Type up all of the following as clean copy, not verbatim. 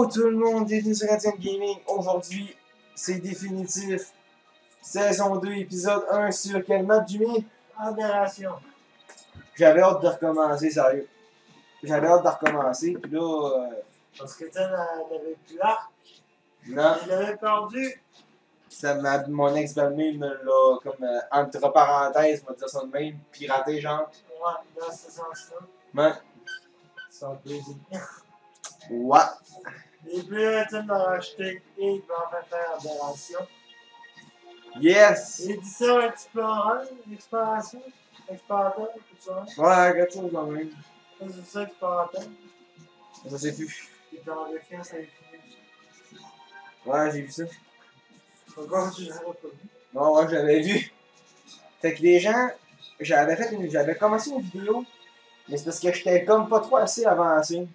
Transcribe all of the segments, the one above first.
Yo tout le monde, bienvenue sur Radiant Gaming. Aujourd'hui, c'est définitif. Saison 2, épisode 1 sur quelle map, Jimmy? Aberration. J'avais hâte de recommencer, sérieux. J'avais hâte de recommencer, puis là... Parce que tu n'avais plus l'arc. non, Il l'avait perdu. mon ex-belle-mère me l'a, comme, entre parenthèses, m'a dit ça de même, piraté, genre. Ouais, dans ce sens-là. Ouais. Sans plaisir. Ouais. Et puis là, tu m'as racheté et il va enfin faire Aberration. Yes! Édition Exploration, Explorateur, tout ça. Ouais, quelque chose quand même. C'est ça, Explorateur. Je sais plus. Et t'es en défiance à l'infini. Ouais, j'ai vu ça. Encore, tu l'avais pas vu. Non, ouais, je l'avais vu. Fait que les gens, j'avais commencé une vidéo, mais c'est parce que j'étais comme pas trop assez avancé.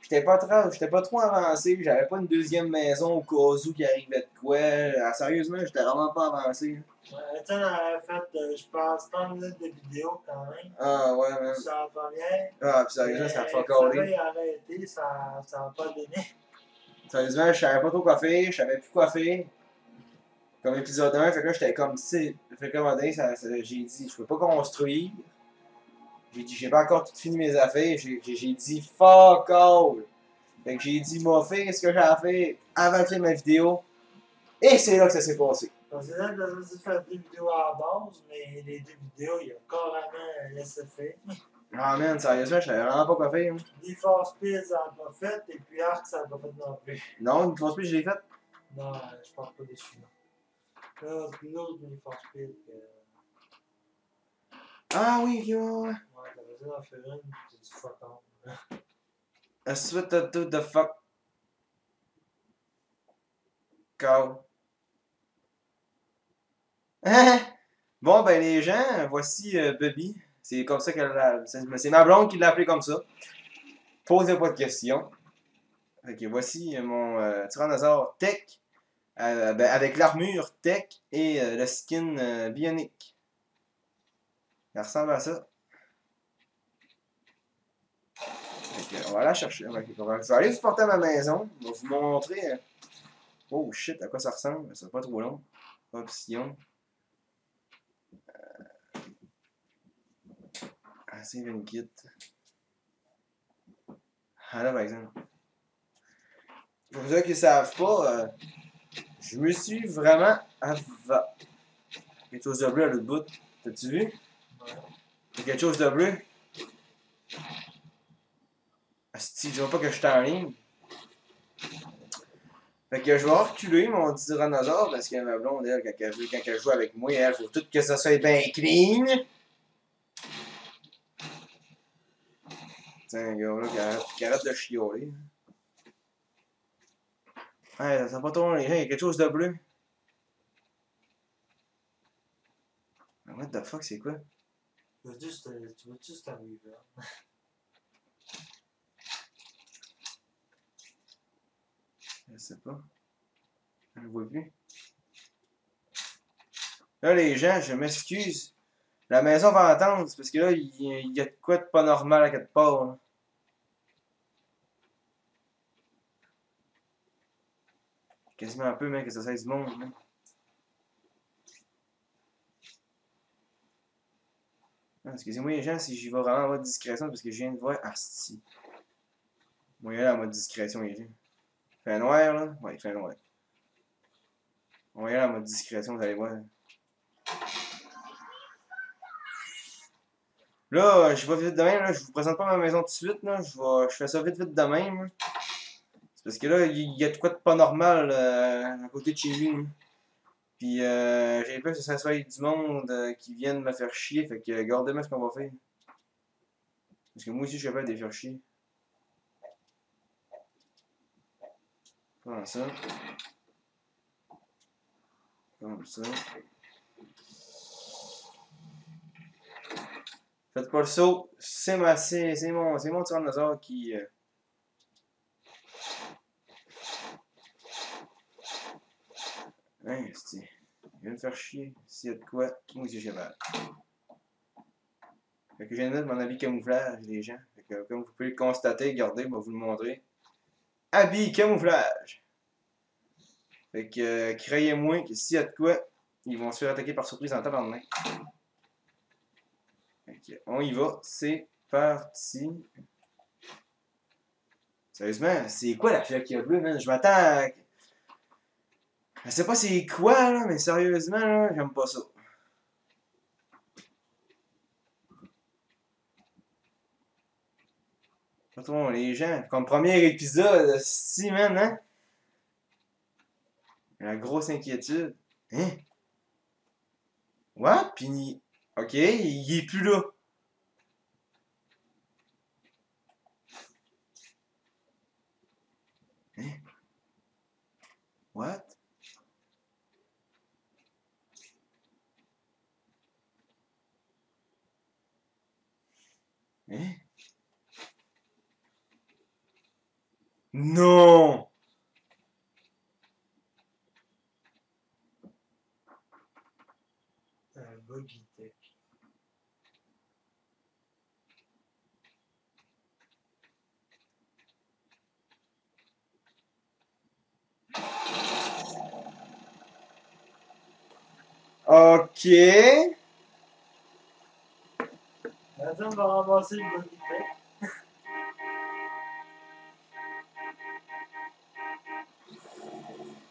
J'étais pas trop avancé, j'avais pas une deuxième maison au cas où qui arrivait de quoi. Sérieusement, j'étais vraiment pas avancé. Ouais, Étienne avait fait, je pense, 30 minutes de vidéo quand même. Ah ouais, man. C'est la première. Ah, pis sérieusement, ça a fuck Ça allé. va arrêter, ça va pas donner. Sérieusement, je savais pas trop quoi faire, je savais plus quoi faire. Comme épisode 1, fait que là, j'étais comme, tu sais, fait que là, j'ai dit, je peux pas construire. J'ai dit, j'ai pas encore tout fini mes affaires. J'ai dit, fuck all. Fait que j'ai dit, moi, faire ce que j'ai à faire avant de faire ma vidéo. Et c'est là que ça s'est passé. Parce que là, tu as faire deux vidéos à la base, mais les deux vidéos, il y a carrément laissé faire. Ah man, sérieusement, je savais vraiment pas quoi faire. Hein. Need for Speed, ça n'a pas fait, et puis Arc, ça n'a pas fait non plus. Non, une fois plus, je l'ai fait. Non, je parle pas des suivants. Là, puis l'autre Need for Speed, Ah oui, ouais. ouais, t'avais ça dans Ferrin, c'est du fuck on. A suite to the fuck. Cow. Bon, ben les gens, voici Bubby. C'est comme ça qu'elle l'a. C'est ma blonde qui l'a appelé comme ça. Posez pas de questions. Fait que voici mon tyrannosaure tech. Ben, avec l'armure tech et le skin bionique. Elle ressemble à ça. Fait que, on va la chercher. Je vais aller vous porter à ma maison. Je vais vous montrer. Oh shit, à quoi ça ressemble. C'est pas trop long. Option. Save and kit. Ah là, par exemple. Pour ceux qui ne savent pas, je me suis vraiment quelque chose de bleu à l'autre bout. T'as-tu vu? Ouais. Il y a quelque chose de bleu. Asti, dis-moi pas que je suis en ligne. Fait que je vais reculer mon tyrannosaure parce que ma blonde, elle, quand elle joue avec moi, elle, faut tout que ça soit bien clean. Tiens, gars, là, qui arrête de chioler. Ouais, ça sent pas trop les gens, il y a quelque chose de bleu. What the fuck, c'est quoi? Tu veux juste arriver là. Je sais pas. Je le vois plus. Là, les gens, je m'excuse. La maison va entendre, c'est parce que là, il y a de quoi de pas normal à quelque part. Là. Quasiment un peu, mec, que ça soit du monde. Là. Ah, excusez-moi, les gens, si j'y vais vraiment en mode discrétion, parce que je viens de voir. Ah, si. Moi, il y a en mode discrétion, les gens. Il fait noir, là. Ouais, il fait noir. On va y aller en mode discrétion, vous allez voir. Là, je vais vite de même, là. Je vous présente pas ma maison tout de suite, là. Je fais ça vite de même. Là. C'est parce que là, il y a de quoi de pas normal à côté de chez lui. Là. Puis j'ai peur que ça soit du monde qui vienne me faire chier. Fait que regardez-moi ce qu'on va faire. Parce que moi aussi, je suis capable de les faire chier. Comme ça. Comme ça. Faites pas le saut. C'est mon tyrannosaure qui. Hein, c'est. Il vient me faire chier. S'il y a de quoi, moi aussi, j'ai mal. Fait que je viens de mettre mon habit camouflage, les gens. Fait que, comme vous pouvez le constater, regardez, je vais vous le montrer. Habit, camouflage. Fait que, croyez-moi que s'il y a de quoi, ils vont se faire attaquer par surprise en tabarnak. Fait que, on y va, c'est parti. Sérieusement, c'est quoi la fille qui a bleu, man? Je m'attends à... Je sais pas c'est quoi, là, mais sérieusement, là, j'aime pas ça. Retournons les gens. Comme premier épisode, si, man, hein? La grosse inquiétude. Hein? What? Puis, ok, il est plus là. Hein? What? Hein? Non! Un buggy tech. Ok. Attends, on va ramasser le buggy tech.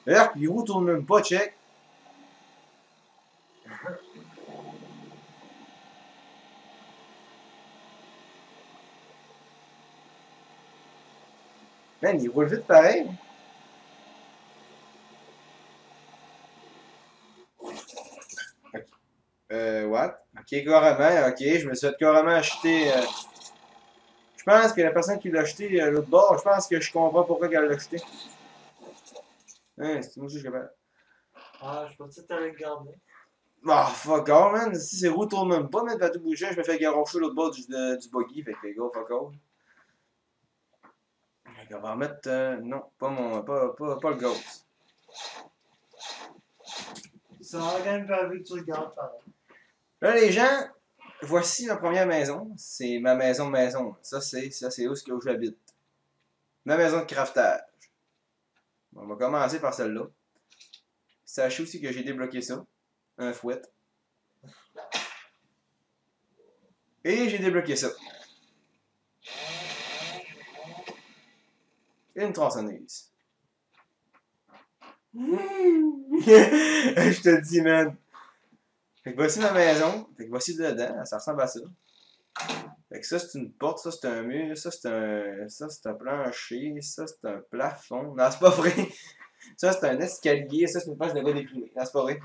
D'ailleurs, il retourne même pas, check. Man, il roule vite pareil. What? Ok, carrément, ok, je me suis fait carrément acheter. Je pense que la personne qui l'a acheté l'autre bord, je pense que je comprends pourquoi elle l'a acheté. Hein, c'est moi aussi, je suis capable. Ah, je pensais que t'allais le garder. Ah, fuck off, man. Si ces roues tournent même pas, man, pas tout bouger, je me fais garocher l'autre bord du buggy, fait que go, fuck off. Fait qu'on va remettre. Non, pas mon. Pas le ghost. Ça va quand même pas vu que tu le gardes pareil. Là, les gens, voici ma première maison. C'est ma maison. Ça, c'est où ce que j'habite. Ma maison de craftage. Bon, on va commencer par celle-là. Sachez aussi que j'ai débloqué ça. Un fouet. Et j'ai débloqué ça. Une tronçonneuse. Je te dis, man. Fait que voici ma maison. Fait que voici dedans. Ça ressemble à ça. Fait que ça, c'est une porte. Ça, c'est un mur. Ça, c'est un plancher. Ça, c'est un plafond. Non, c'est pas vrai. Ça, c'est un escalier. Ça, c'est une place de gars déprimé. Non, c'est pas vrai.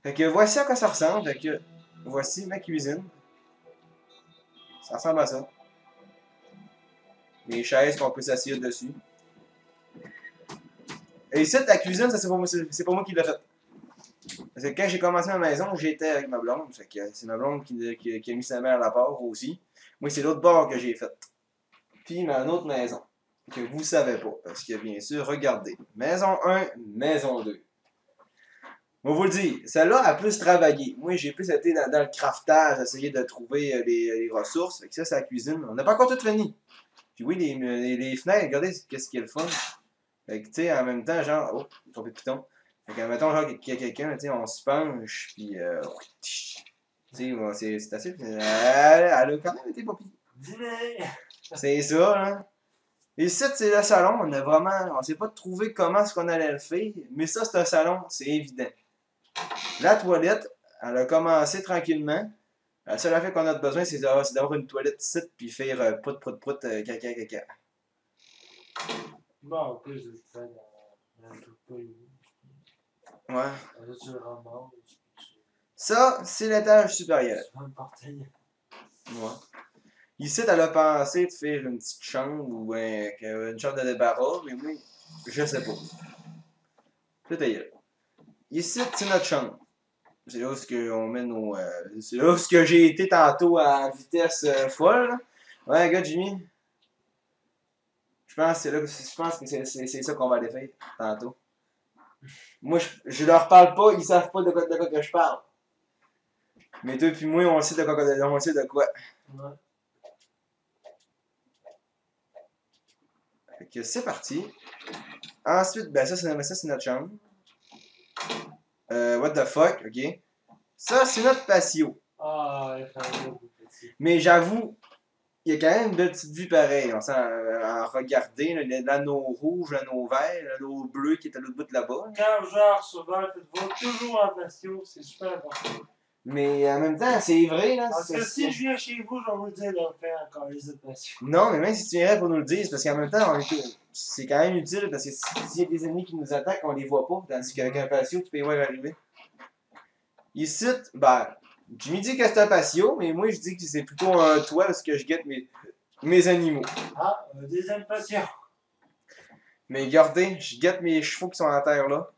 Fait que voici à quoi ça ressemble. Fait que voici ma cuisine. Ça ressemble à ça. Les chaises qu'on peut s'asseoir dessus. Et ici, la cuisine, ça, c'est pas moi qui l'ai fait. Parce que quand j'ai commencé ma maison, j'étais avec ma blonde. Fait que c'est ma blonde qui a mis sa mère à la part aussi. Moi, c'est l'autre bord que j'ai fait. Puis ma autre maison. Que vous savez pas. Parce que bien sûr, regardez. Maison 1, maison 2. On vous le dit, celle-là a plus travaillé. Moi, j'ai plus été dans le craftage, essayer de trouver les ressources. Fait que ça, c'est la cuisine. On n'a pas encore tout fini. Puis oui, les fenêtres, regardez qu'est-ce qu'il y a le fun. Fait que, tu sais, en même temps, genre, oh, j'ai trompé de piton. Fait que, mettons, genre, qu'il y a quelqu'un, tu sais, on se penche, puis, tu sais, c'est assez. Elle a quand même été pas pire. Dîner! C'est ça, hein. Et ici, c'est le salon. On a vraiment. On s'est pas trouvé comment est-ce qu'on allait le faire. Mais ça, c'est un salon, c'est évident. La toilette, elle a commencé tranquillement. La seule affaire qu'on a besoin, c'est d'avoir une toilette ici, puis faire prout, caca, caca. Bon, en plus, je le fais dans le truc pas évident. Ouais. Là, tu le ramasses. Ça, c'est l'étage supérieur. Tu vas me porter. Ouais. Ici, elle a pensé de faire une petite chambre ou une chambre de débarras, mais oui, je sais pas. Tout est là. Ici, c'est notre chambre. C'est là où on met nos. C'est là où j'ai été tantôt à vitesse folle. Là. Ouais, gars, Jimmy. Je pense que c'est ça qu'on va aller faire tantôt. Moi, je leur parle pas, ils savent pas de quoi que je parle. Mais toi puis moi, on sait on sait de quoi. Ouais. Fait que c'est parti. Ensuite, ben ça c'est notre chambre. What the fuck, ok. Ça, c'est notre patio. Ah, il fait un beau petit. Mais j'avoue, il y a quand même une belle petite vue pareille. On sent à regarder l'anneau rouge, l'anneau vert, l'anneau bleu qui est à l'autre bout de là-bas. Quand je dors souvent, faites-vous toujours en patio, c'est super important. Mais en même temps, c'est vrai, là. Parce que si je viens chez vous, je vais vous dire de faire encore les autres patios. Non, mais même si tu viendrais pour nous le dire, c'est parce qu'en même temps, c'est quand même utile parce que s'il y a des ennemis qui nous attaquent, on les voit pas. Tandis qu'avec un patio, tu peux les voir arriver. Ici, ben, Jimmy dit que c'est un patio, mais moi je dis que c'est plutôt un toit parce que je guette mes animaux. Ah, deuxième patio. Mais regardez, je guette mes chevaux qui sont à terre là.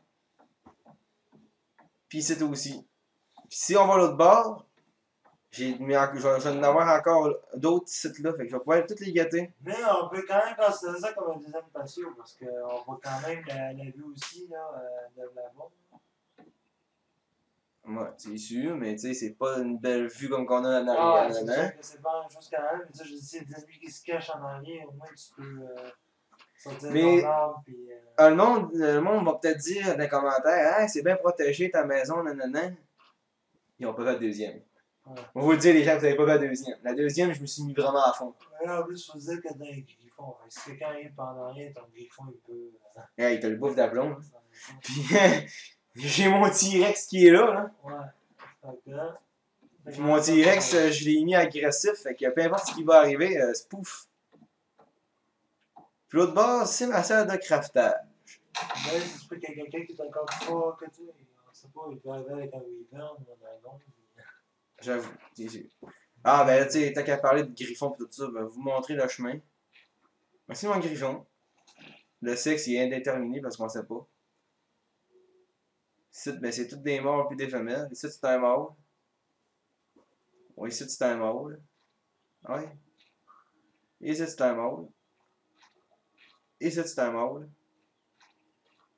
Puis c'est aussi. Puis si on va à l'autre bord, je vais en avoir encore d'autres sites là, fait que je vais pouvoir toutes les guetter. Mais on peut quand même considérer ça comme un deuxième patio, parce qu'on voit quand même la vue aussi, là, de là-bas. Ouais, c'est sûr, mais tu sais, c'est pas une belle vue comme qu'on a en Ah, arrière, c'est là, sûr que c'est pas la même chose quand même, mais ça, je dis, c'est des ennemis qui se cachent en arrière, au moins tu peux sortir Mais ton arme, puis... le monde va peut-être dire dans les commentaires, ah, c'est bien protégé ta maison, nanana. Ils ont pas fait la deuxième. Ouais. On va vous le dire, les gens, vous avez pas fait la deuxième. La deuxième, je me suis mis vraiment à fond. Mais là, en plus, il faut dire que dans les griffons, si quelqu'un arrive pendant rien, ton griffon, il peut... Ouais, il te le bouffe d'aplomb. Hein. Ouais. Puis j'ai mon T-Rex qui est là. Hein. Fait que là... Puis mon T-Rex, je l'ai mis agressif, fait que peu importe ce qui va arriver, c'est pouf. Puis l'autre bord, c'est ma salle de craftage. Mais ça se peut qu'il y a quelqu'un qui est encore fort que tu sais. On sait pas, il peut arriver avec un Wyvern ou un dragon. J'avoue. Ah, ben là, tu sais, tant qu'à parler de griffon et tout ça, ben, vous montrer le chemin. Merci mon griffon. Le sexe il est indéterminé parce qu'on sait pas. Ici, ben, c'est toutes des mâles puis des femelles. Ici, c'est un mâle. Oui, ici, c'est un mâle. Oui. Ici, c'est un mâle. Ici, c'est un mâle.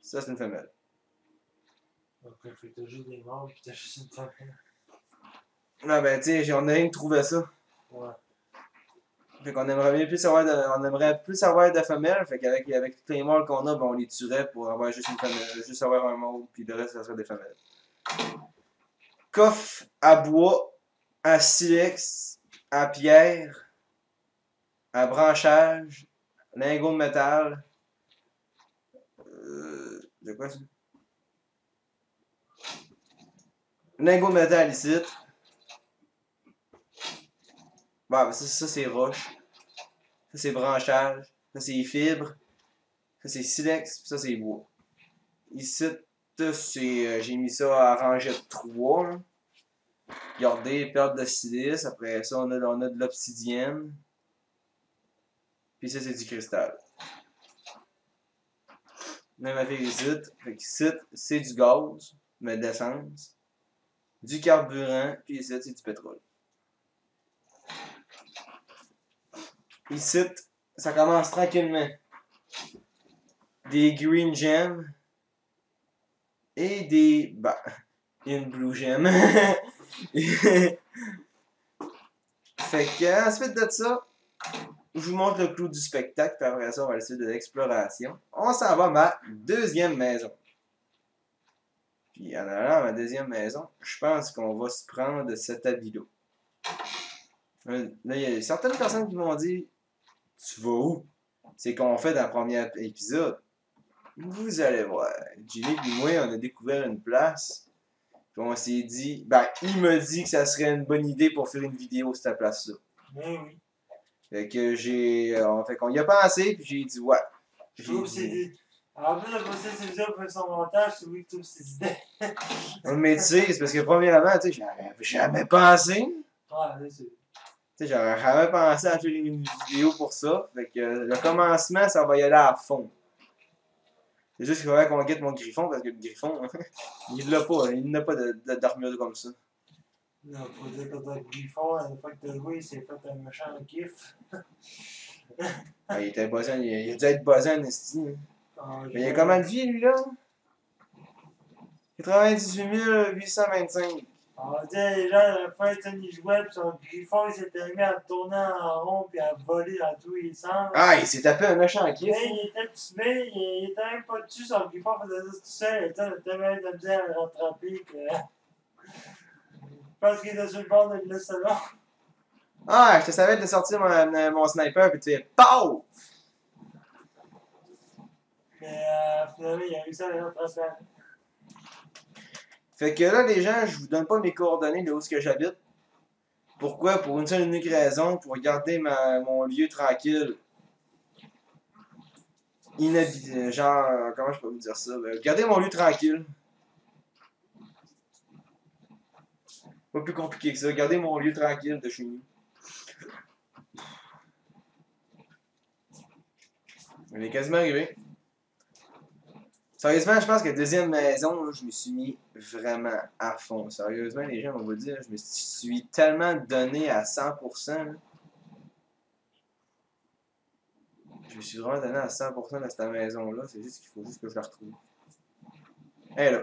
Ça, c'est une femelle. Donc, il faut que t'as juste des morts puis t'as juste une femelle. Ah, ben, tu sais, on a rien que trouvé ça. Ouais. Fait qu'on aimerait plus avoir de femelles. Fait qu'avec tous les mâles qu'on a, ben, on les tuerait pour avoir juste une femelle. Juste avoir un mâle, puis le reste, ça serait des femelles. Coffre à bois, à silex, à pierre, à branchage, lingot de métal. De quoi ça? Lingot de métal ici. Bon, ben ça c'est roche. Ça c'est branchage. Ça c'est fibre. Ça c'est silex. Puis ça c'est bois. Ici, j'ai mis ça à ranger de 3. Là. Regardez, perte de silice. Après ça, on a de l'obsidienne. Puis ça, c'est du cristal. Même affaire ici. Fait qu'ici, c'est du gaz, mais d'essence. Du carburant. Puis ici, c'est du pétrole. Ici, ça commence tranquillement. Des green gems. Et des... Bah, une blue gem. Fait que, ensuite de ça, je vous montre le clou du spectacle, puis après ça, on va aller sur de l'exploration. On s'en va à ma deuxième maison. Puis en allant à ma deuxième maison, je pense qu'on va se prendre cet habit-là. Là, il y a certaines personnes qui m'ont dit « Tu vas où? » C'est qu'on fait dans le premier épisode. Vous allez voir. Jimmy et moi, on a découvert une place. Puis on s'est dit, ben, il m'a dit que ça serait une bonne idée pour faire une vidéo sur cette place-là. Mais oui. Fait que fait qu'on y a pensé, puis j'ai dit, ouais. Je trouve que c'est dit. En plus de passer ces vidéos pour son montage, c'est lui qui trouve ses idées. Mais tu sais, c'est parce que premièrement, tu sais, j'aurais jamais pensé. Ouais, c'est. Tu sais, j'aurais jamais pensé à faire une vidéo pour ça. Fait que le commencement, ça va y aller à fond. C'est juste qu'il faudrait qu'on guette mon griffon, parce que le griffon, il n'a pas d'armure comme ça. Non, faut dire que t'as le griffon, à l'époque que t'as joué, il s'est fait un méchant kiff. Ah, il était buzzant, il a dû être buzzant, esti. Mais il a combien de vie, lui, là? 98 825. On dit, les gens, à la fin, ils jouaient, puis son griffon, il s'était mis à tourner en rond, puis à voler dans tous les sens. Ah, il s'est tapé un méchant kiff. Mais il était tué, il était même pas dessus, son griffon faisait ça tout seul, il était tellement de misère à le rattraper que. Je pense qu'il était sur le bord de le laisser là. Ah, je te savais de sortir mon sniper, puis tu fais POW! Mais finalement, il a réussi à le rattraper. Fait que là, les gens, je vous donne pas mes coordonnées de où est-ce que j'habite. Pourquoi? Pour une seule et unique raison, pour garder mon lieu tranquille. Inhabité. Genre, comment je peux vous dire ça? Garder mon lieu tranquille. Pas plus compliqué que ça. Garder mon lieu tranquille de chez nous. On est quasiment arrivé. Sérieusement, je pense que la deuxième maison, là, je me suis mis vraiment à fond. Sérieusement, les gens vont vous le dire, je me suis tellement donné à 100%. Là. Je me suis vraiment donné à 100% dans cette maison-là. C'est juste qu'il faut juste que je la retrouve. Elle est là.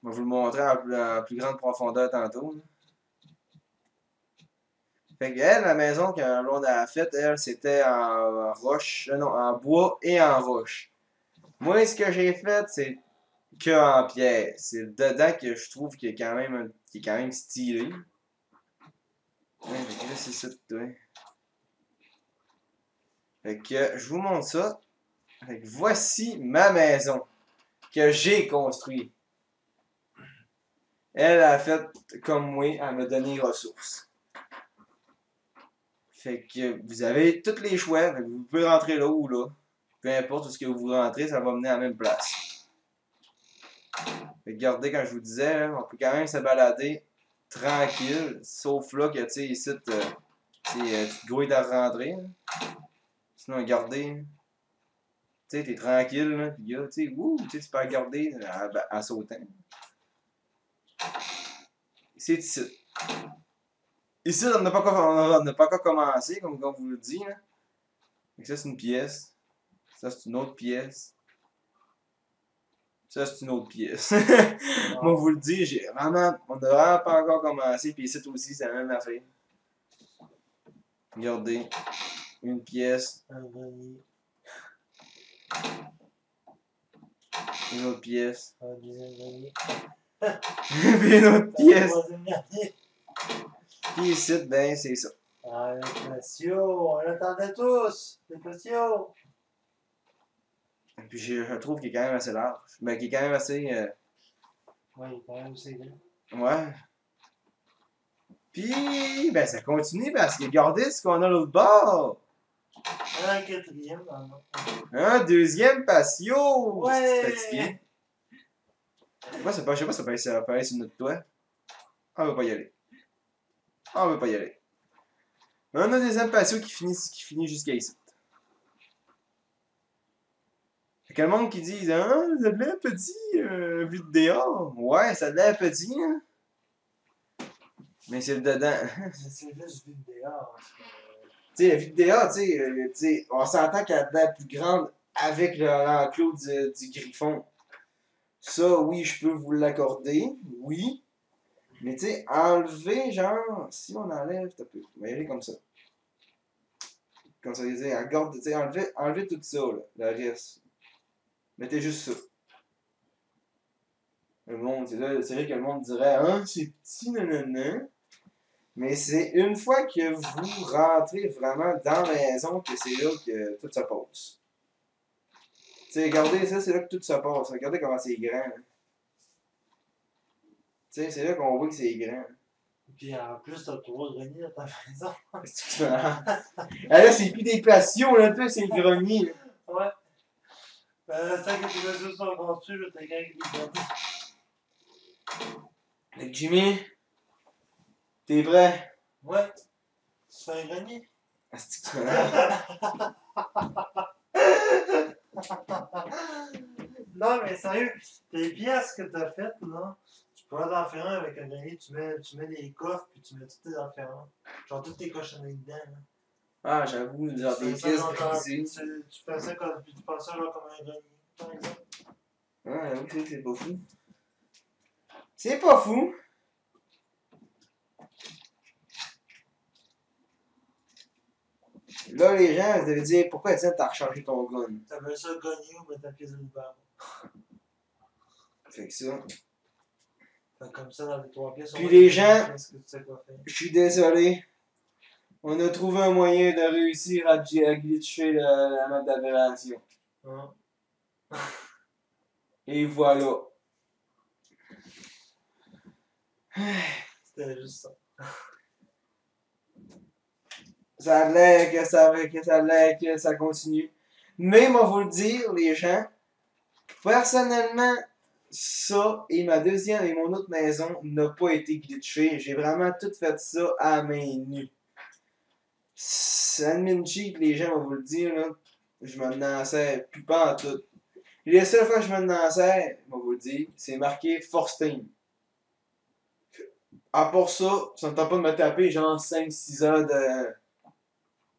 Je vais vous le montrer en plus grande profondeur tantôt. Là. Fait que elle, la maison qu'on a faite, elle, c'était en roche, non, en bois et en roche. Moi, ce que j'ai fait, c'est que en pierre. C'est dedans que je trouve qu'il est quand même stylé. Ouais, fait que là, c'est ça, ouais. Fait que je vous montre ça. Fait que voici ma maison que j'ai construite. Elle a fait comme moi, elle m'a donné les ressources. Fait que vous avez tous les choix. Fait que vous pouvez rentrer là ou là. Peu importe où ce que vous rentrez, ça va mener à la même place. Fait que regardez, quand je vous disais, on peut quand même se balader tranquille. Sauf là que, tu sais, ici, tu te grouilles à rentrer. Là. Sinon, regardez. Tu sais, t'es tranquille, là. Pis là, tu sais, tu peux regarder en sautant. C'est ici. Ici, on n'a pas encore commencé, comme on vous le dit. Là. Donc ça, c'est une pièce. Ça, c'est une autre pièce. Ça, c'est une autre pièce. Moi, vous le dis, on n'a vraiment pas encore commencé. Puis ici aussi, c'est la même affaire. Regardez. Une pièce. Une autre pièce. Puis une autre pièce. Puis ici, ben, c'est ça. Ah, les patios, on l'attendait tous, les patios. Puis je trouve qu'il est quand même assez large. Mais qu'il est quand même assez. Oui, quand même, c'est bien. Ouais. Puis, ben, ça continue parce que regardez ce qu'on a l'autre bord. Un quatrième, non. Un deuxième patio. Ouais. C'est fatigué. Je sais pas si ça peut aller sur notre toit. On veut pas y aller. On veut pas y aller. Mais on a un deuxième patio qui finit jusqu'à ici. Fait que le monde qui dit ah, ça a l'air petit, vu de dehors. Ouais, ça a l'air petit, hein. Mais c'est le dedans. C'est juste vu de dehors. Tu sais, la vue de dehors, tu sais, on s'entend qu'elle a l'air plus grande avec l'enclos du griffon. Ça, oui, je peux vous l'accorder. Oui. Mais tu sais, enlever, genre, si on enlève, t'as peu. On va y aller comme ça. Comme ça, regarde, tu sais, enlevez tout ça, là, le reste. Mettez juste ça. Le monde, c'est vrai que le monde dirait, hein, c'est petit, nanana. Mais c'est une fois que vous rentrez vraiment dans la maison que c'est là que tout se passe. Tu sais, regardez ça, c'est là que tout se passe. Regardez comment c'est grand. Hein. Tu sais, c'est là qu'on voit que c'est grand. Puis en plus, t'as 3 greniers dans ta maison. Ah là, c'est plus des patios, là, toi, c'est le grenier. Ouais. C'est ça que tu vas juste en construire, là, t'as gagné des greniers. Fait que Jimmy, t'es prêt? Ouais. Tu fais un grenier? C'est que tu m'as Non, mais sérieux, tes pièces que t'as faites, là, tu pourrais en faire un avec un grenier, tu mets des coffres, puis tu mets toutes tes affaires. Genre toutes tes cochonneries dedans, là. Ah, j'avoue, genre Tu des fais ça pièces genre brisées. tu fais ça comme, puis tu penses ça genre comme un grenier, par exemple. Ah, j'avoue que c'est pas fou. C'est pas fou! Là, les gens, vous allez dire, pourquoi Étienne, t'as rechargé ton gun? T'appelles ça grenier ou mettre ta pièce de lumière. Fait que ça. Fait comme ça, dans les 3 pièces, on Puis va les te gens, qu'est-ce que tu sais quoi faire. je suis désolé. On a trouvé un moyen de réussir à glitcher la map d'aberration. Hein? Et voilà. C'était juste ça. Ça a l'air que ça continue. Mais moi, vous le dire, les gens, personnellement, ça et ma deuxième et mon autre maison n'a pas été glitché. J'ai vraiment tout fait ça à main nue. C'est admin cheat, les gens vont vous le dire, là. Je me lançais plus pas en tout. Les seules fois que je me lançais, je vais vous le dire, c'est marqué Force Team. À part ça me tente pas de me taper genre 5-6 heures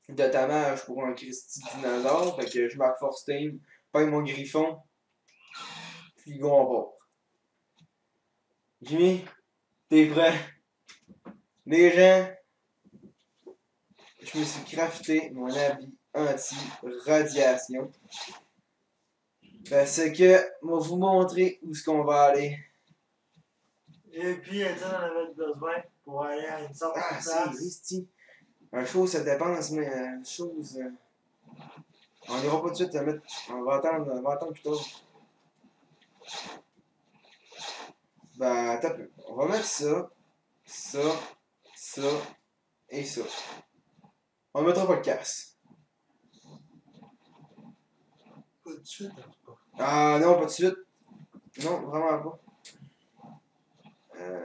de tamage pour un Christy dinosaure. Fait que je marque Force Team, paye mon griffon, puis go on part. Jimmy, t'es prêt? Les gens, je me suis crafté mon habit anti-radiation. Parce que, je vais vous montrer où est-ce qu'on va aller. Et puis, Étienne en avait besoin pour aller à une sorte Ah, de c'est place. Christy. Un chose, ça dépense, mais une chose. On ira pas tout de suite le mettre. On va attendre plus tard. Ben, attends un peu. On va mettre ça, ça, ça et ça. On mettra pas de casse. Pas de suite, en tout cas. Ah non, pas de suite. Non, vraiment pas.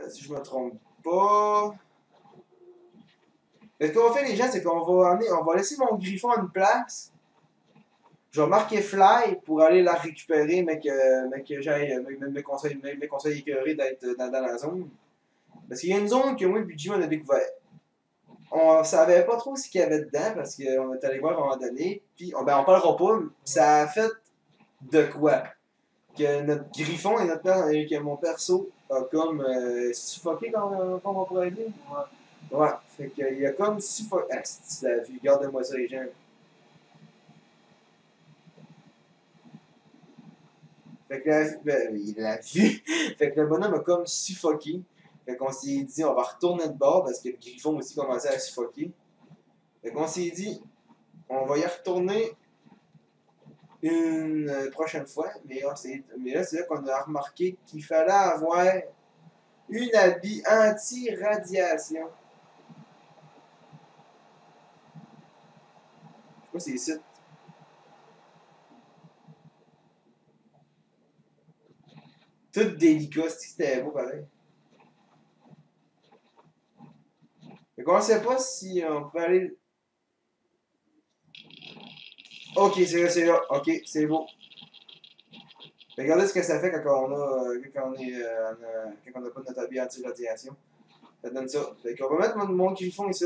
Si je me trompe pas. Ce qu'on va faire, les gens, c'est on va laisser mon griffon à une place. Je vais marquer fly pour aller la récupérer, mais que j'aille mes conseils écœurés d'être dans la zone. Parce qu'il y a une zone que moi et Budgie on a découvert. On savait pas trop ce qu'il y avait dedans parce qu'on est allé voir à un moment donné. Puis on parlera pas. Ça a fait de quoi? Que notre griffon et que mon perso a comme suffoqué, comme on pourrait dire. Ouais, fait qu'il a comme suffoqué. Ah, si tu l'as vu, garde-moi ça, les gens. Fait que là, ben, il l'a vu. Fait que le bonhomme a comme suffoqué. Fait qu'on s'est dit, on va retourner de bord parce que le griffon aussi commençait à suffoquer. Fait qu'on s'est dit, on va y retourner une prochaine fois. Mais là, c'est là qu'on a remarqué qu'il fallait avoir une habit anti-radiation. Je sais pas si c'est ici. Tout délicat, c'était beau pareil. Fait qu'on sait pas si on peut aller. Ok, c'est là, c'est là. Ok, c'est beau. Regardez ce que ça fait quand on a, quand on a pas notre habit anti-radiation. Ça donne ça. Fait qu'on va mettre mon griffon ici.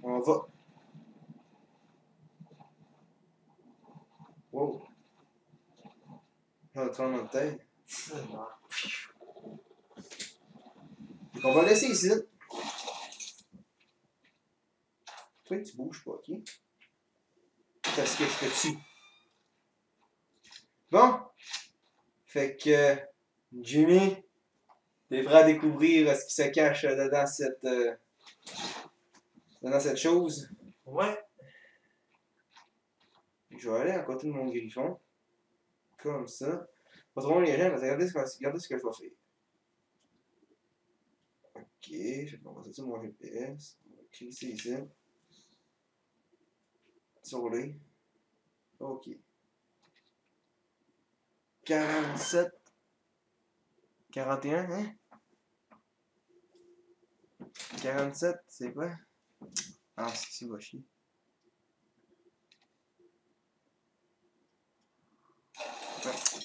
On va. Wow. On a tremblement de terre. Fait qu'on va laisser ici. Toi, tu bouges pas, ok? Parce que je te tue. Bon. Fait que, Jimmy, t'es prêt à découvrir ce qui se cache dedans cette chose? Ouais. Je vais aller à côté de mon griffon. Comme ça. Pas trop loin les gens, parce que regardez ce que je vais faire. Ok, je vais passer sur mon GPS. On va cliquer ici. Surler. Ok. 47. 41, hein? 47, c'est quoi? Ah, c'est va chier.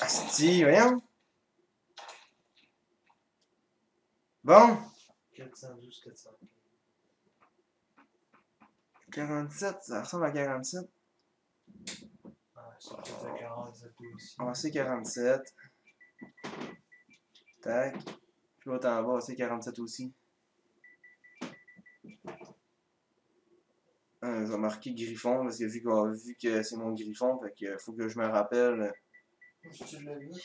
Asti, voyons. Bon. 412, 400. 47, ça ressemble à 47. Ah, ça faisait 47 aussi. On va c'est 47. Tac. Puis l'autre en bas, c'est 47 aussi. Ils ont marqué Griffon, parce que vu que c'est mon Griffon, fait que faut que je me rappelle. Tu l'as mis?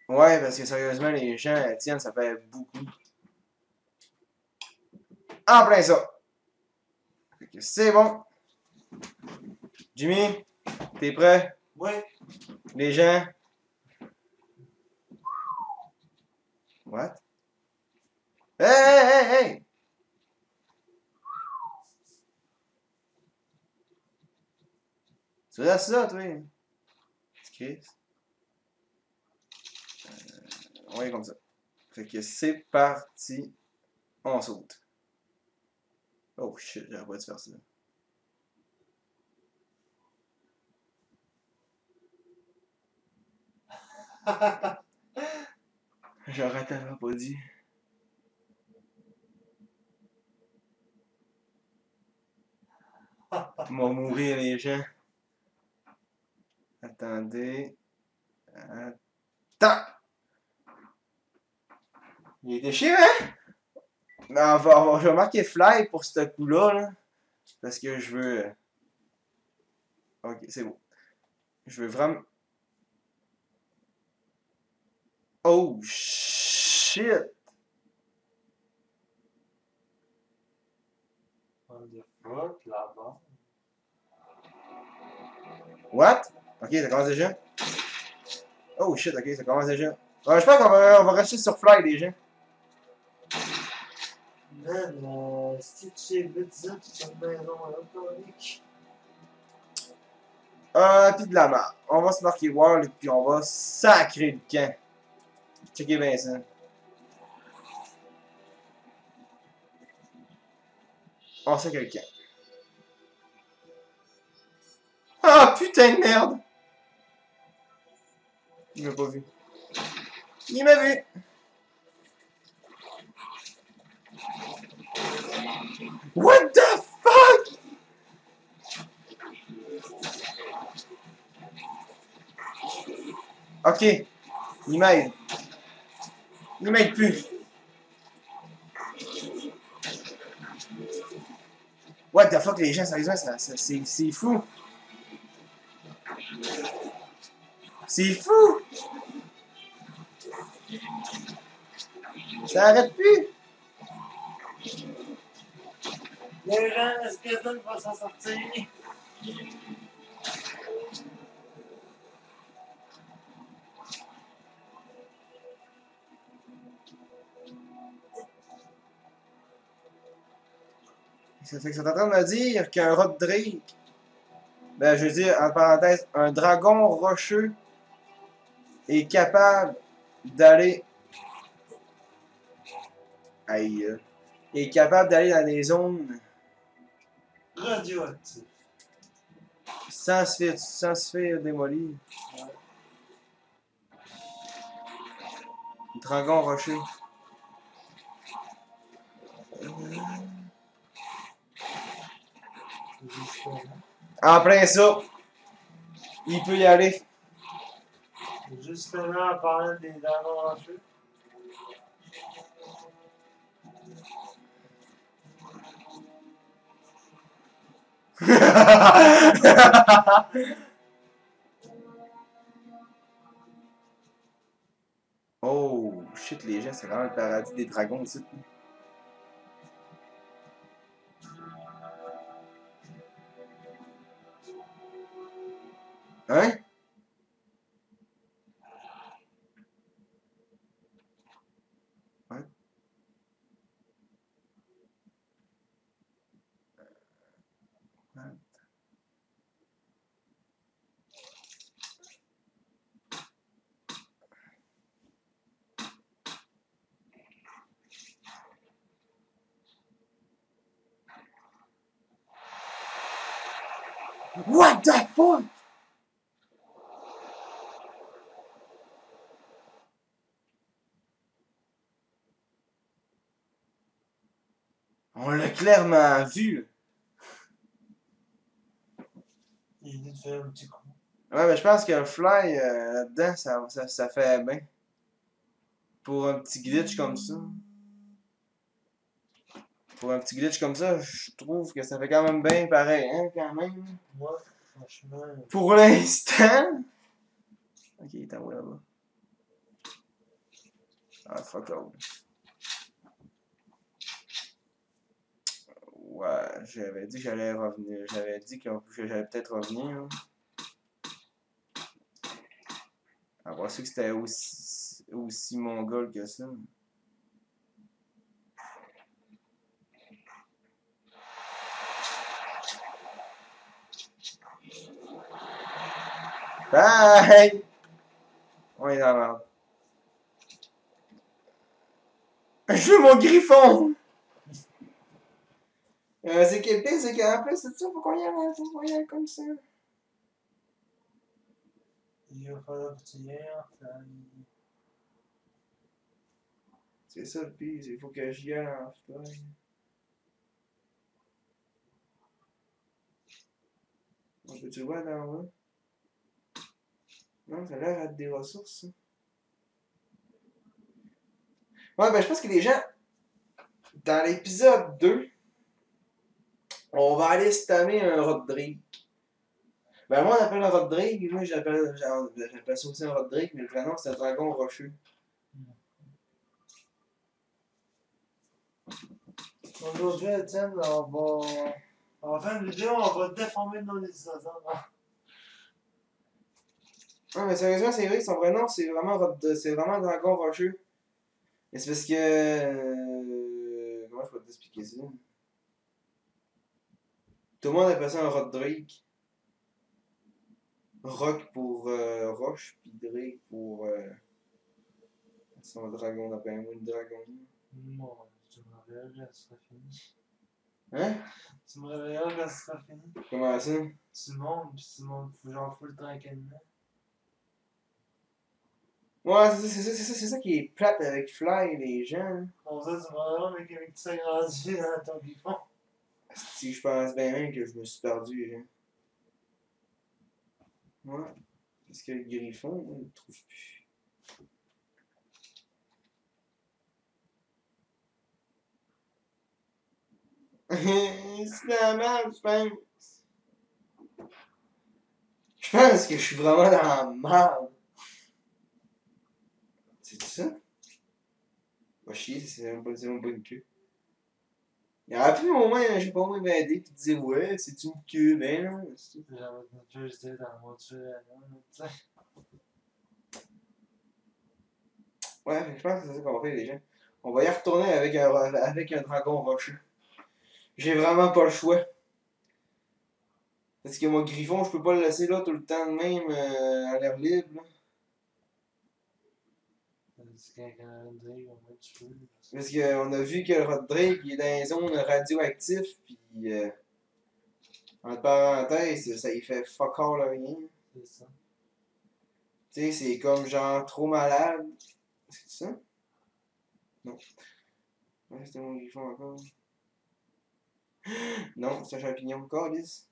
Ouais, parce que sérieusement, les gens tiennent, ça fait beaucoup. En plein ça! Fait que c'est bon. Jimmy, t'es prêt? Oui. Les gens? What? Hey, hey, hey, hey! Tu restes ça, toi? Chris. Ouais, comme ça. Fait que c'est parti. On saute. Oh shit, j'aurais pas dû faire ça. J'aurais tellement pas dit. M'ont mourir les gens. Attendez. Attends! Il était chiant, hein? Mais je vais marquer fly pour ce coup-là, là. Parce que je veux. Ok, c'est bon. Je veux vraiment. Oh shit! What the fuck, là-bas? What? Ok, ça commence déjà? Oh shit, ok, ça commence déjà. Ouais, je pense qu'on va rester sur fly, les gens. Man, si tu sais vite ça, tu as une maison à l'automnique. Pis de la merde. On va se marquer World, puis on va sacrer le camp. Checkez bien ça. On sacre le camp. Ah, putain de merde! Il m'a pas vu. Il m'a vu! What the fuck? Ok, il m'aide. Il m'aide plus. What the fuck, les gens, sérieusement, c'est fou. C'est fou! Ça arrête plus! Les gens, est-ce que ça va s'en sortir? Ça fait que c'est en train de me dire qu'un rat de Drake, ben je veux dire, en parenthèse, un dragon rocheux est capable d'aller. Aïe. Est capable d'aller dans des zones Radioactif. sans se faire démolir. Dragon rocheux. Justement. En plein ça, il peut y aller. Justement, en parlant des dragons rocheux. Oh shit, les gens, c'est vraiment le paradis des dragons ici. Hein? Ouais. What the fuck? On l'a clairement vu. Il fait un petit coup. Ouais, mais je pense qu'un fly là-dedans, ça fait bien. Pour un petit glitch comme ça. Pour un petit glitch comme ça, je trouve que ça fait quand même bien pareil, hein, quand même. Moi, franchement. Pour l'instant. Ok, il est en haut là-bas. Ah, fuck off. Ouais, j'avais dit que j'allais revenir. J'avais dit que j'allais peut-être revenir. Avoir su que c'était aussi mongol que ça. Bye! On est dans la merde. Je veux mon griffon! C'est quel pire, c'est qu'en plus, c'est ça, faut qu'on y aille comme ça. Il va falloir que tu y ailles en famille. C'est ça le pire, il faut que j'y aille en fly. On peut-tu le voir d'en haut? Non, ça a l'air d'être des ressources, ça. Ouais, ben je pense que les gens, dans l'épisode 2, on va aller stammer un Rodrigue. Ben moi on appelle un Rodrigue, moi j'appelle ça aussi un Rodrigue, mais le vrai nom c'est un dragon rocheux. Aujourd'hui, Étienne, on va faire une vidéo, on va déformer nos dinosaures. Non mais sérieusement c'est vrai, son vrai nom c'est vraiment un dragon rocheux. Mais c'est parce que... comment je peux t'expliquer ça? Tout le monde appelle ça un Rodrigue. Rock pour roche, puis Drake pour son dragon d'après moi, le dragon. Bon, tu me réveilleras quand ce sera fini. Hein? Tu me réveilleras quand ce sera fini. Comment ça? Tu montes, pis tu montes genre full tranquillement. Ouais, c'est ça qui est plate avec Fly, les gens. Bon, ça, tu me réveilleras, mais avec tu t'es rendu dans ton griffon. Si je pense bien même que je me suis perdu, les gens. Ouais. Parce que le griffon, on le trouve plus. C'est la merde, je pense. Je pense que je suis vraiment dans la merde. C'est ça? Va chier, c'est même pas une queue. Il aurait pu au moins, je sais pas, m'aider et dire ouais, c'est une queue, ben non. J'avais une curiosité dans le mode jeu, tu sais. Ouais, je pense que c'est ça qu'on va faire, les gens. On va y retourner avec un dragon rocheux. J'ai vraiment pas le choix. Parce que mon griffon, je peux pas le laisser là tout le temps de même à l'air libre. Là. C'est quelqu'un a un drink, on va tu peux. Parce qu'on a vu que le Rodrigue il est dans les zones radioactives, puis entre parenthèses, ça y fait fuck all rien. C'est ça. Tu sais, c'est comme genre trop malade. C'est ça? Non. Ouais, c'était mon griffon encore. Non, c'est un champignon. Calice.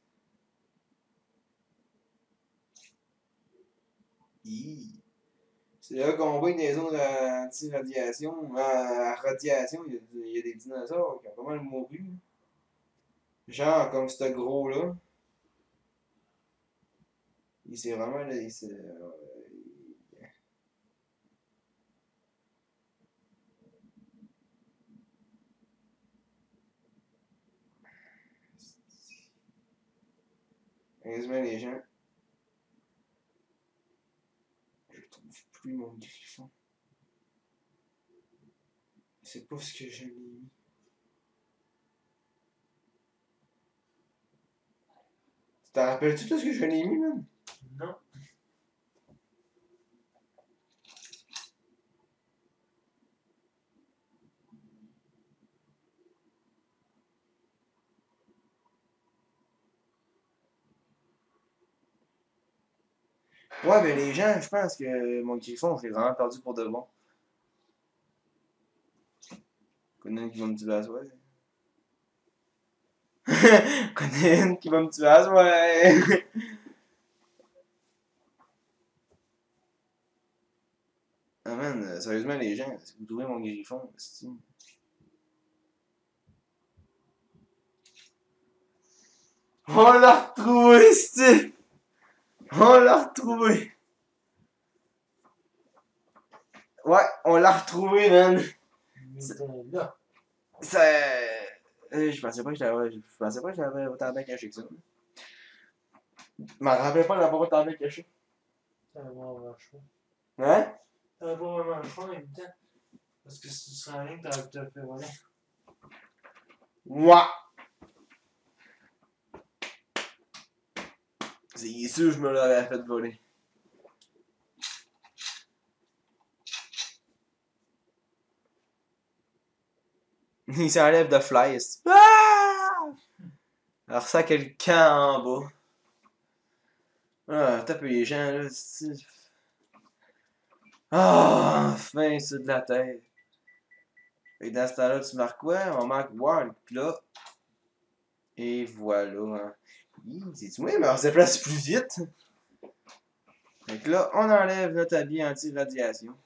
C'est là qu'on voit que dans les zones anti-radiation, à radiation, il y a des dinosaures qui ont pas mal mouru. Genre comme ce gros-là. Il s'est vraiment. Heureusement, les gens. Je trouve plus mon griffon. C'est pas ce que je l'ai mis. Tu t'en rappelles-tu tout ce que je l'ai mis, man? Non. Ouais, mais les gens, je pense que mon griffon, je l'ai vraiment perdu pour de bon. Connais qui va me tuer à soir. Connais qui va me tuer à soir. Ah man, sérieusement, les gens, si vous trouvez mon griffon, c'est. On l'a retrouvé, c'est. On l'a retrouvé. Ouais, on l'a retrouvé, man. Il était là. Ça. Je pensais pas que j'avais autant bien caché que ça. Je m'en rappelais pas d'avoir autant bien caché. Ça va avoir chaud. Hein? Ça va pas vraiment chaud en même temps. Parce que si tu serais en ligne, t'aurais pu te le faire voler. Moi! C'est sûr que je me l'aurais fait voler. Il s'enlève de fly. Ah! Alors ça, quelqu'un en bas. Ah, tape les gens là. Ah, enfin, c'est de la tête. Et dans ce temps-là, tu marques quoi? On marque World là. Et voilà. Hein. C'est-tu moi, mais on se déplace plus vite. Donc là, on enlève notre habit anti-radiation.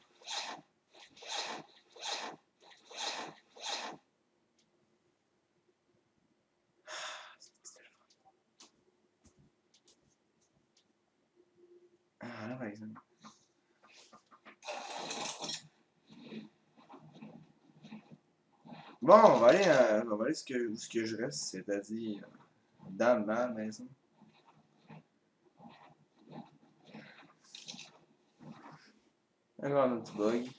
Ah, là, par exemple. Bon, on va aller ce que je reste, c'est-à-dire dans ma maison. Encore un petit bug.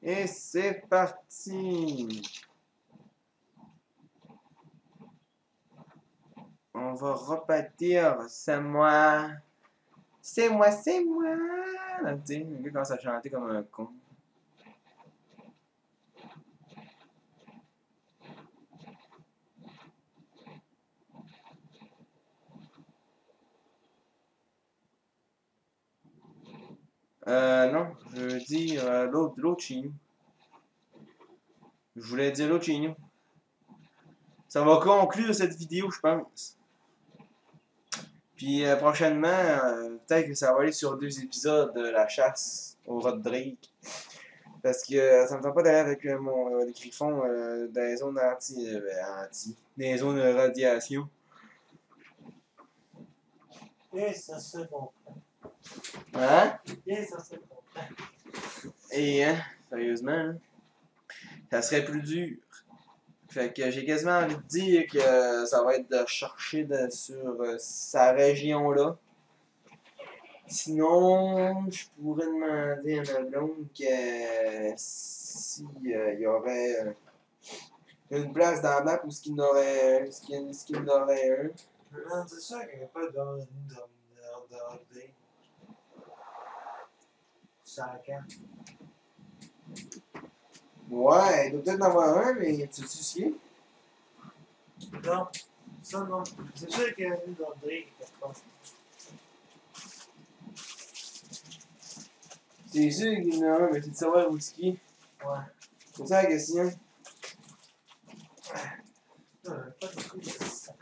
Et c'est parti! On va repartir. C'est moi. C'est moi, c'est moi. Là, tu sais, le gars commence à chanter comme un con. Non, je veux dire l'autre chez nous. Je voulais dire l'autre chez nous. Ça va conclure cette vidéo, je pense. Puis prochainement, peut-être que ça va aller sur 2 épisodes de la chasse au Rod Drake. Parce que ça me tente pas d'aller avec mon griffon dans les zones dans les zones de radiation. Et ça se comprend. Hein? Et ça se comprend. Et hein, sérieusement, hein, ça serait plus dur. Fait que j'ai quasiment envie de dire que ça va être de chercher sur sa région-là. Sinon, je pourrais demander à ma blonde que si y aurait une place dans la map où ce qu'il n'aurait un. Non, c'est sûr qu'il n'y a pas d'update. Ça la carte. Ouais, il doit peut-être en avoir un, mais tu sais ce qu'il est? Non, ça non. C'est sûr qu'il y a une d'update quelque part. C'est sûr qu'il y en a un, mais c'est de savoir où est-ce qu'il est. Ouais. C'est ça la question. Pas de coup de ça.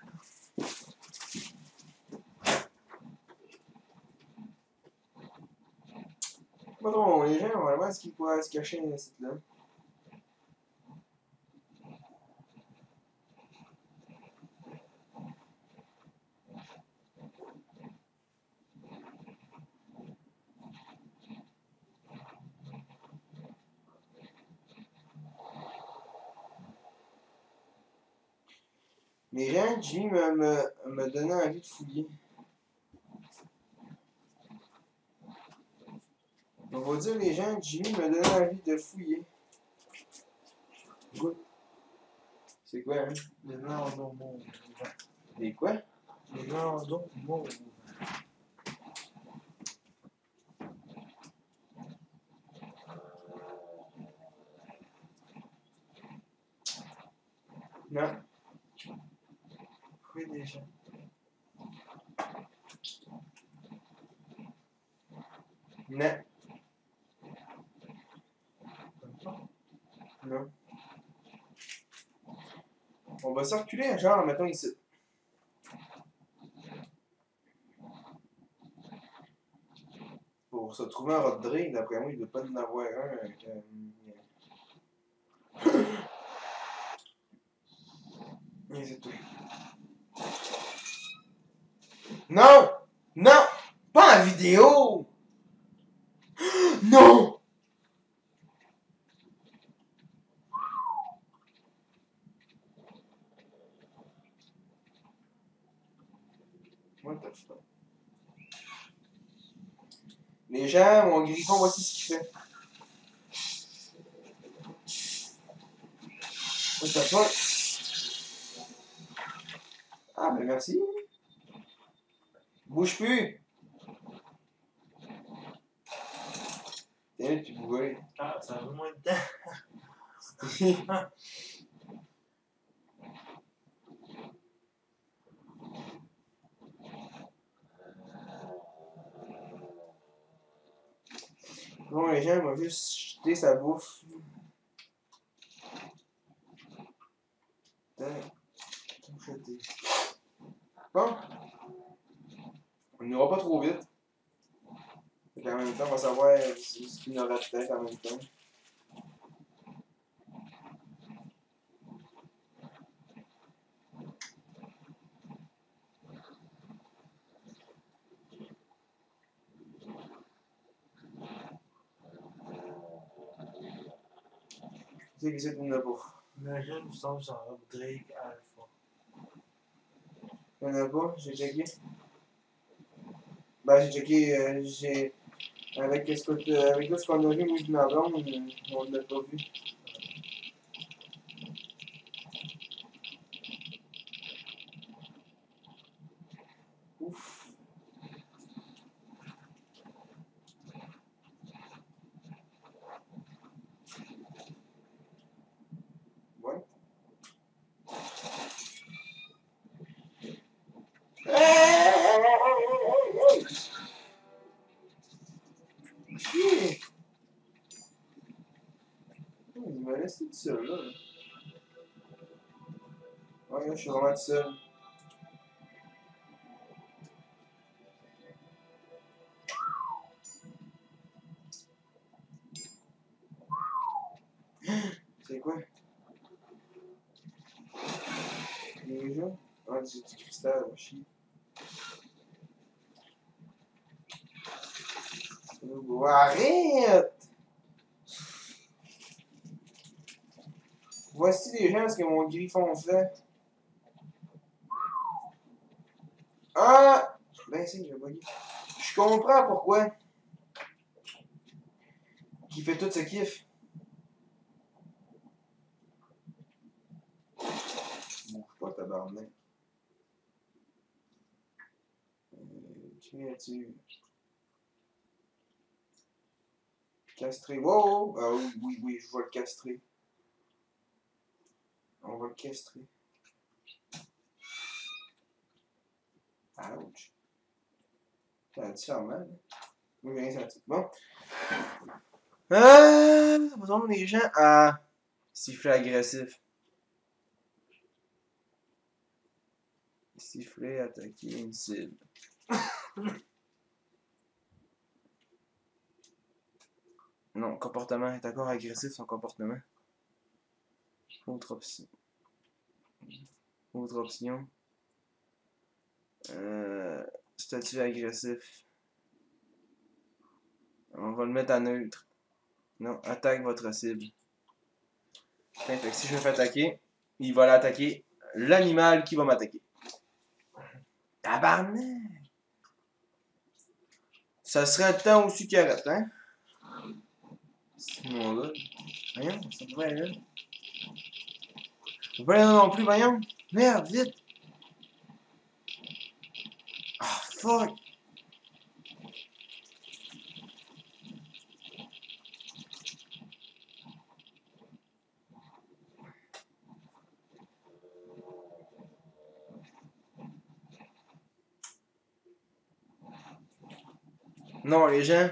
Pas trop, les gens, on va voir ce qu'ils pourraient se cacher dans ce site-là. Les gens de Jimmy me donnaient envie de fouiller. On va dire les gens de Jimmy me donnaient envie de fouiller. Écoute. C'est quoi, hein? Les landons mauves. Des quoi? Les landons mauves. Non. Oui, déjà. Non. Non. On va circuler, genre, mettons ici. Pour se trouver un Rodrigue, d'après moi, il ne doit pas en avoir un avec c'est tout. Non! Non! Pas en vidéo! Non! What the fuck? Les gens, mon griffon, voici ce qu'il fait. What the fuck? Ah, ben merci. Bouge plus! Tiens, tu bouges. Ah, ça a moins de temps. Bon, les gens, ils vont juste jeter sa bouffe. Jeter. Bon. On n'ira pas trop vite. Et en même temps, on va savoir ce qu'il y aura peut-être en même temps. C'est qui c'est qu'on n'a pas? Imagine, nous sommes sur un Drake Alpha. Il n'y en a pas, j'ai checké. Ben, j'ai checké, avec ce qu'on a vu, moi, de ma blonde, on ne l'a pas vu. Ouf. Ouais. Chier. Il m'a laissé tout seul, là. Ouais, là, je suis vraiment tout seul. C'est quoi? Déjà? Ah, c'est du cristal, chier. Arrête! Voici les gens ce que mon griffon fait. Ah! Ben si, j'ai bugué. Je comprends pourquoi. Qui fait tout ce kiff. Bouge pas, tabarnak. Créature. Castrer. Wow! Ah oui, oui, oui, je vais le castrer. On va le castrer. Ouch. Ça a-tu fait mal? Oui, j'ai rien senti. Bon. Posons les gens à siffler agressif. Siffler, attaquer une cible. Non, comportement est encore agressif son comportement. Autre option. Autre option. Statut agressif. On va le mettre à neutre. Non, attaque votre cible. Okay, fait que si je me fais attaquer, il va l'attaquer l'animal qui va m'attaquer. Tabarnak! Ça serait le temps aussi qu'il arrête, hein? Sinon là. Voyons, ça peut aller là. Ça peut pas aller là non plus, voyons. Merde, vite! Ah, fuck! Non, les gens,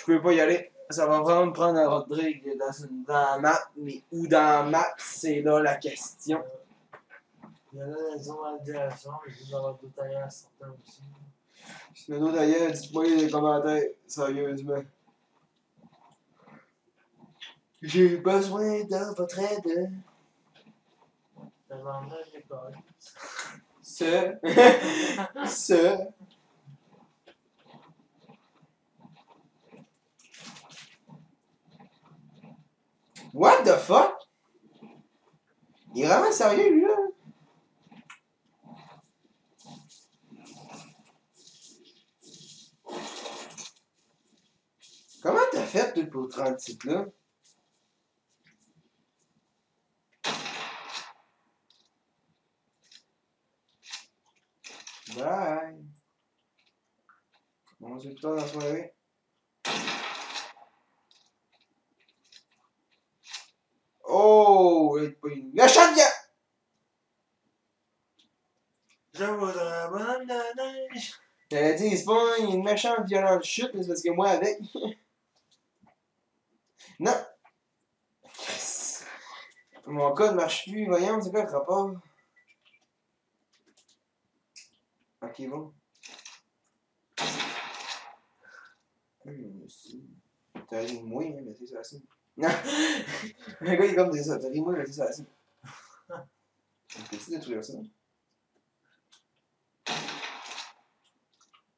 peux pas y aller. Ça va vraiment me prendre un Rodrigue dans la map, mais où dans la map, c'est là la question. Il y en a des autres en direction, mais il doit y avoir d'autres ailleurs certains aussi. Si y en a d'autres ailleurs, dites-moi dans les commentaires, sérieusement. J'ai besoin de votre aide. Devant moi, l'école. Ce. What the fuck? Il est vraiment sérieux, lui, là? Comment t'as fait, toi, pour 30 titres, là? Bye. Bon résultat dans la soirée. Oh! La chatte vient! Je voudrais un bonhomme de neige. J'allais dire, c'est pas une méchante violente chute, mais c'est parce que moi avec. Non! Mon code marche plus, voyons, c'est quoi le rapport? Ok, bon. T'as ri de moi, hein, mais c'est ça, c'est. Non! Le gars, il est comme ça, t'as ri de moi, mais c'est ça, c'est. Peux-tu détruire ça?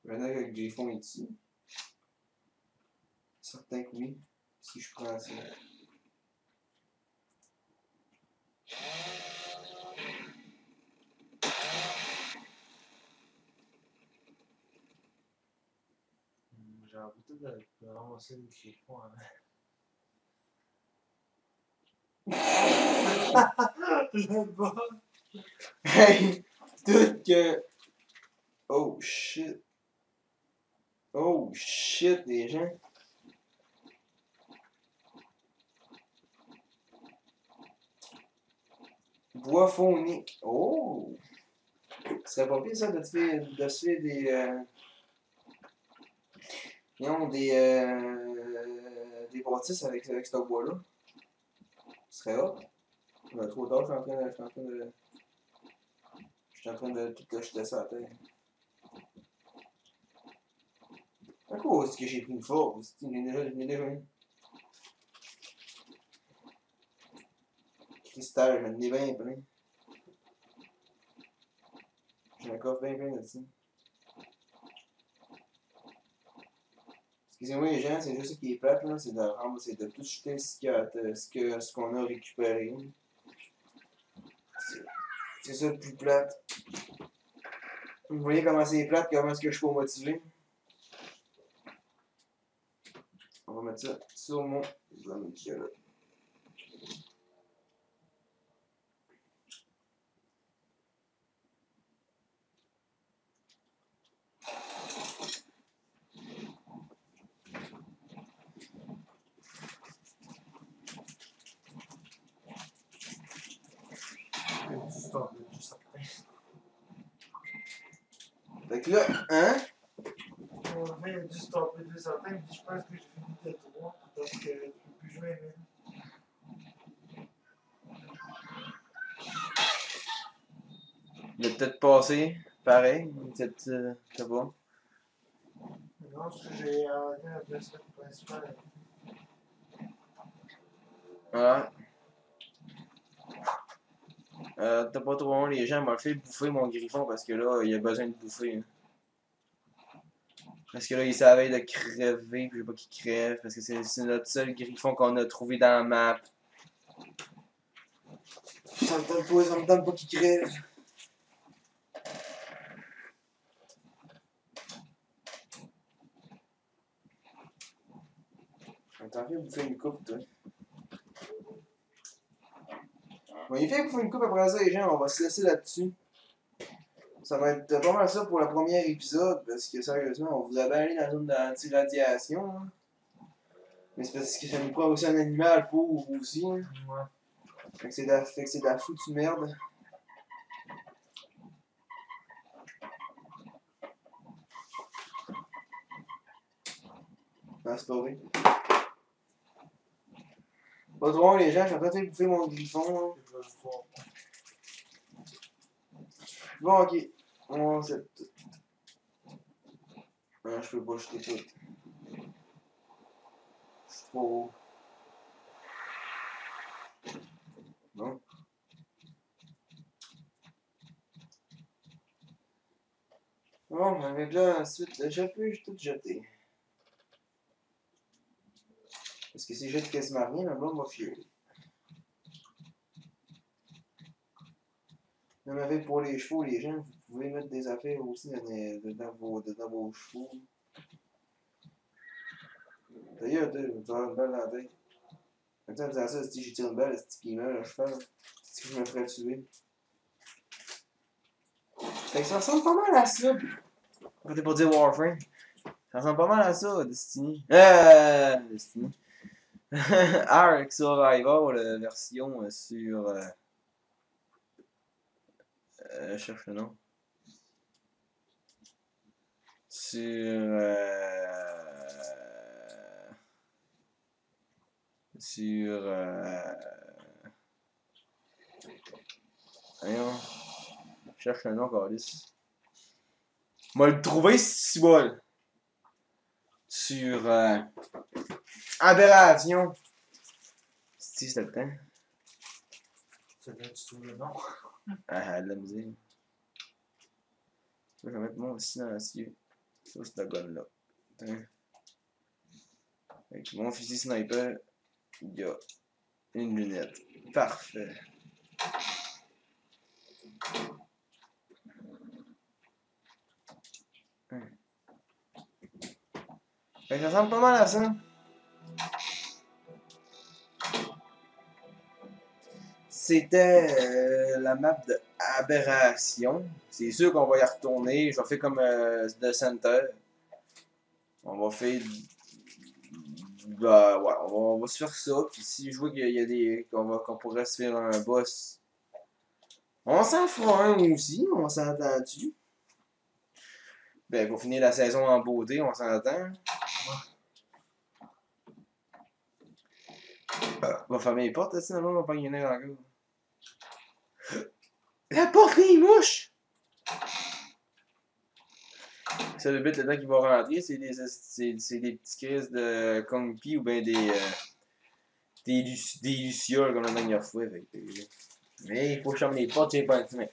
Maintenant avec Griffon ici. Certain que oui, si je prends ça. J'ai envie de ramasser le griffon avant. Le bas. Hey! Tout que. Oh shit! Oh shit, les gens! Bois phonique. Oh! Ce serait pas pire ça de se faire des. Ils des bâtisses avec ce bois-là. Ce serait hot. Trop tard, je suis en train de tout jeter ça à terre. À cause que j'ai pris une force, j'en ai déjà eu. Cristal, j'en ai bien plein. J'ai un coffre bien plein de ça. Excusez-moi les gens, c'est juste ça qui est plate, là, c'est de tout jeter ce qu'on a récupéré. C'est ça le plus plate. Vous voyez comment c'est plate, comment est-ce que je suis pas motivé? On va mettre ça sur mon là. Fait que là, hein? On vient de stopper 2 certains, puis je pense que j'ai fini de 3 parce que je peux plus jouer même. Il a peut-être passé, pareil, peut-être, je sais pas. Non, parce que j'ai arrêté la blessure principale. Ouais. T'as pas trop long, les gens m'ont fait bouffer mon griffon parce que là, il a besoin de bouffer. Hein. Parce que là, il savait de crever, puis je veux pas qu'il crève, parce que c'est notre seul griffon qu'on a trouvé dans la map. Ça me tente pas qu'il crève. T'en fais bouffer une coupe, toi. Bon, il fait bouffer une coupe après ça, les gens, on va se laisser là-dessus. Ça va être pas mal ça pour le premier épisode, parce que sérieusement, on voudrait bien aller dans la zone d'anti-radiation. Hein. Mais c'est parce que ça nous prend aussi un animal pour aussi. Hein. Ouais. Fait que c'est de la foutue merde. c'est pas vrai. Pas trop les gens, je suis en train de bouffer mon griffon. Bon, ok. On sait tout. Ah, je peux pas jeter tout. C'est trop. Non. Bon, avec là, ensuite, je peux tout jeter. Parce que si je jette quasiment rien, ma blonde va filer. Même avec pour les chevaux, les gens, vous pouvez mettre des affaires aussi dans vos chevaux. D'ailleurs, tu vas avoir une balle dans la tête. En même temps, en disant ça, si j'ai tiré une balle, c'est qui meurt, je fais. C'est que je me ferais tuer. Fait que ça ressemble pas mal à ça. On peut pas dire Warframe. Ça ressemble pas mal à ça, Destiny. Destiny. Ark Survival, version sur. Je cherche le nom. Sur. Voyons. Je cherche le nom, Calis. M'a le trouvé, si bol. Sur. Aberration. C'est le temps. C'est là que tu trouves le nom. Ah, de la musique. Je vais mettre mon silencieux. Ça, c'est la gun-là. Avec mon fusil sniper, il y a une lunette. Parfait. Fait que ça ressemble pas mal à ça. C'était la map de Aberration. C'est sûr qu'on va y retourner. Je vais faire comme The Center. On va faire. Bah ouais, on va se faire ça. Puis si je vois qu'il y a des. qu'on pourrait se faire un boss. On s'en fera un aussi, on s'entend-tu? Ben, pour finir la saison en beauté, on s'entend. On va fermer les portes, sinon on va pas gagner encore. La porte des mouches! Ça, le but, le temps qu'il va rentrer, c'est des petits crises de Kong Pi ou bien des lucioles comme la dernière fois. Mais il faut fermer les portes, j'ai pas un petit mec.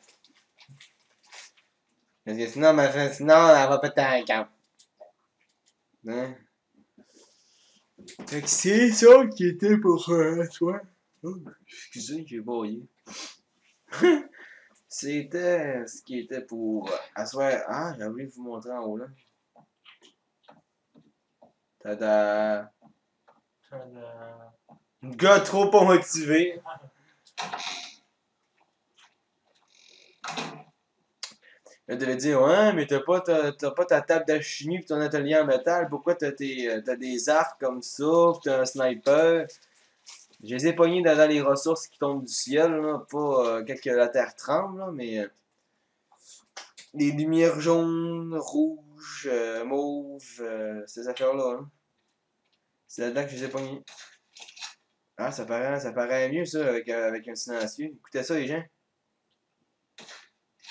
Parce que sinon, elle va péter un câble. Hein? Fait que c'est ça qui était pour toi. Oh, excusez, j'ai baillé. C'était ce qui était pour asseoir. Ah, j'ai oublié de vous montrer en haut là. Tada! Un gars trop pas motivé. Elle devait dire, ouais, mais t'as pas ta table d'alchimie pis ton atelier en métal. Pourquoi t'as des arcs comme ça pis t'as un sniper? Je les ai pognés dans les ressources qui tombent du ciel, là. Pas quand la terre tremble, là, mais des lumières jaunes, rouges, mauves, ces affaires-là. Hein. C'est là-dedans que je les ai pognés. Ah, ça paraît mieux ça avec un silencieux. Écoutez ça, les gens.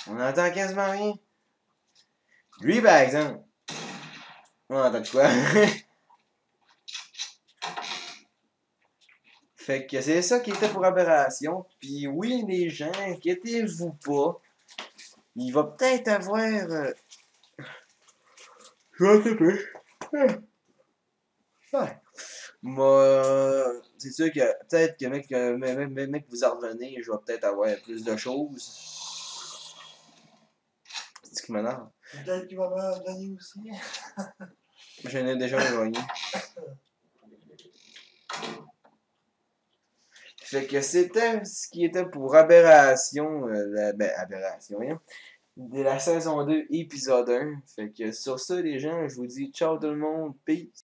On entend quasiment rien. Lui, par exemple. On entend de quoi? Fait que c'est ça qui était pour Aberration. Puis oui, les gens, inquiétez-vous pas. Il va peut-être avoir. Je vais un peu. Ouais. Moi, c'est sûr que peut-être que mec, vous en revenez, je vais peut-être avoir plus de choses. C'est ce qui m'énerve. Peut-être qu'il va me gagner aussi. J'en ai déjà gagné. Fait que c'était ce qui était pour Aberration, Aberration, hein, de la saison 2, épisode 1. Fait que sur ça, les gens, je vous dis ciao tout le monde, peace.